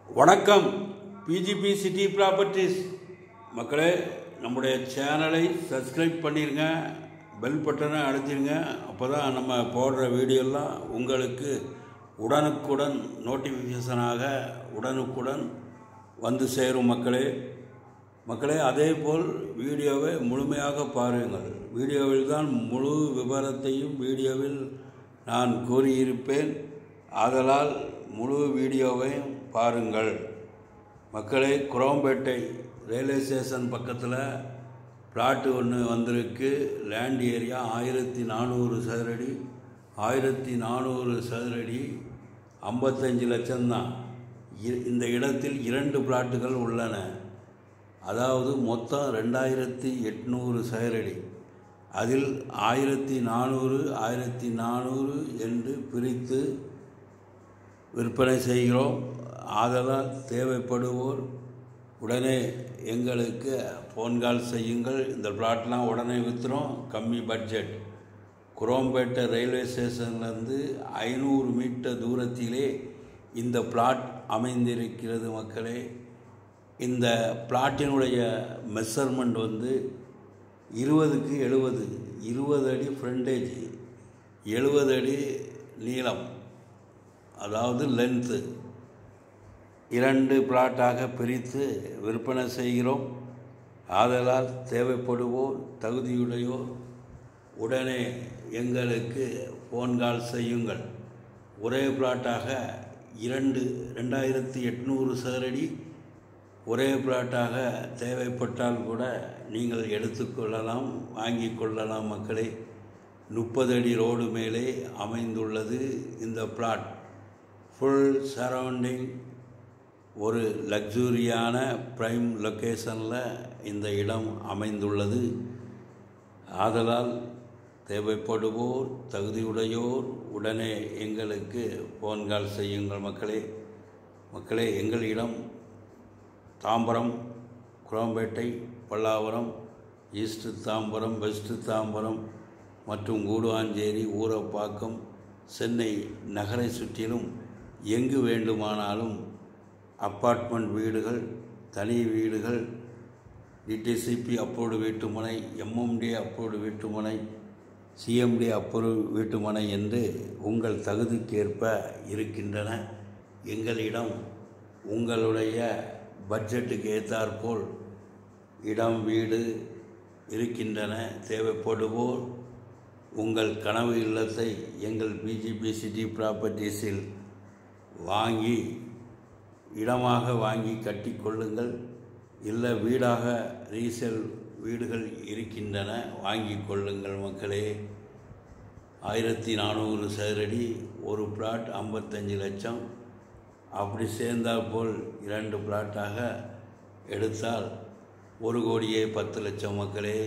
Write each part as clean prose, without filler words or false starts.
வணக்கம். PGP city properties மக்களே, நம்முடைய சேனலை சப்ஸ்கிரைப் பண்ணிடுங்க, பெல் பட்டனை அழுத்திடுங்க. அப்போ தான் நம்ம போடுற வீடியோலாம் உங்களுக்கு உடனுக்குடன் நோட்டிஃபிகேஷனாக உடனுக்குடன் வந்து சேரும் மக்களே. அதேபோல் வீடியோவை முழுமையாக பாருங்கள். வீடியோவில் தான் முழு விவரத்தையும் வீடியோவில் நான் கூறியிருப்பேன். ஆதலால் முழு வீடியோவையும் பாருங்கள் மக்களே. குரோம்பேட்டை ரயில்வே ஸ்டேஷன் பக்கத்தில் பிளாட்டு ஒன்று வந்திருக்கு. லேண்ட் ஏரியா 1400 சதுரடி. 1400 சதுரடி 55 லட்சம்தான். இந்த இடத்தில் 2 பிளாட்டுகள் உள்ளன. அதாவது மொத்தம் 2800 சதுரடி. அதில் 1400 1400 என்று பிரித்து விற்பனை செய்கிறோம். ஆதலால் தேவைப்படுவோர் உடனே எங்களுக்கு ஃபோன் கால் செய்யுங்கள். இந்த பிளாட்லாம் உடனே விற்றுறோம். கம்மி பட்ஜெட். குரோம்பேட்டை ரயில்வே ஸ்டேஷன்லேருந்து 500 மீட்டர் தூரத்திலே இந்த பிளாட் அமைந்திருக்கிறது மக்களே. இந்த பிளாட்டினுடைய மெஷர்மெண்ட் 20க்கு 70, 20 அடி ஃப்ரண்டேஜ், 70 அடி நீளம், அதாவது லென்த்து. 2 பிளாட்டாக பிரித்து விற்பனை செய்கிறோம். ஆதலால் தேவைப்படுவோர் தகுதியுடையோர் உடனே எங்களுக்கு ஃபோன் கால் செய்யுங்கள். ஒரே பிளாட்டாக 2800 சதுரடி ஒரே பிளாட்டாக தேவைப்பட்டால் கூட நீங்கள் எடுத்துக்கொள்ளலாம், வாங்கி கொள்ளலாம் மக்களே. 30 அடி ரோடு மேலே அமைந்துள்ளது இந்த பிளாட். ஃபுல் சரௌண்டிங் ஒரு லக்ஸூரியான ப்ரைம் லொக்கேஷனில் இந்த இடம் அமைந்துள்ளது. ஆதலால் தேவைப்படுவோர் தகுதியுடையோர் உடனே எங்களுக்கு ஃபோன் கால் செய்யுங்கள் மக்களே. எங்கள் இடம் தாம்பரம், குரோம்பேட்டை, பல்லாவரம், ஈஸ்ட் தாம்பரம், வெஸ்ட் தாம்பரம் மற்றும் கூடுவாஞ்சேரி, ஊரப்பாக்கம், சென்னை நகரை சுற்றிலும் எங்கு வேண்டுமானாலும் அப்பார்ட்மெண்ட் வீடுகள், தனி வீடுகள், டிடிசிபி அப்ரூவ்டு வீட்டுமனை, எம்எம்டி அப்ரூவ்டு வீட்டுமனை, சிஎம்டி அப்ரூவ் வீட்டுமனை என்று உங்கள் தகுதிக்கேற்ப இருக்கின்றன. எங்களிடம் உங்களுடைய பட்ஜெட்டுக்கு ஏற்றாற்போல் இடம், வீடு இருக்கின்றன. தேவைப்படுவோர் உங்கள் கனவு இல்லத்தை எங்கள் பிஜிபி சிட்டி ப்ராப்பர்ட்டிஸில் வாங்கி இடமாக வாங்கி கட்டிக்கொள்ளுங்கள். இல்லை வீடாக ரீசேல் வீடுகள் இருக்கின்றன, வாங்கி கொள்ளுங்கள் மக்களே. 1400 சதுரடி ஒரு பிளாட் 55 லட்சம். அப்படி சேர்ந்தால் போல் 2 பிளாட்டாக எடுத்தால் 1,10 லட்சம் மக்களே.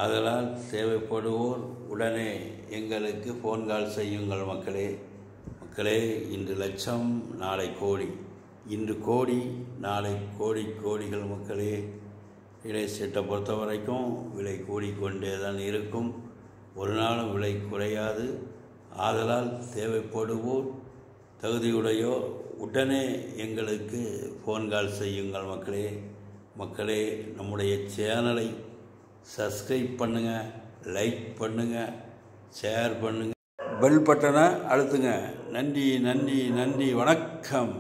அதனால் தேவைப்படுவோர் உடனே எங்களுக்கு ஃபோன் கால் செய்யுங்கள் மக்களே. இன்று லட்சம், நாளை கோடி. இன்று கோடி, நாளை கோடிகள் மக்களே. ரியல் எஸ்டேட்டை பொறுத்த வரைக்கும் விலை கூடிக்கொண்டே தான் இருக்கும். ஒரு நாளும் விலை குறையாது. ஆதலால் தேவைப்படுவோர் தகுதியுடையோ உடனே எங்களுக்கு ஃபோன் கால் செய்யுங்கள் மக்களே. நம்முடைய சேனலை சப்ஸ்கிரைப் பண்ணுங்கள், லைக் பண்ணுங்கள், ஷேர் பண்ணுங்கள், பெல் பட்டனை அழுத்துங்க. நன்றி. வணக்கம்.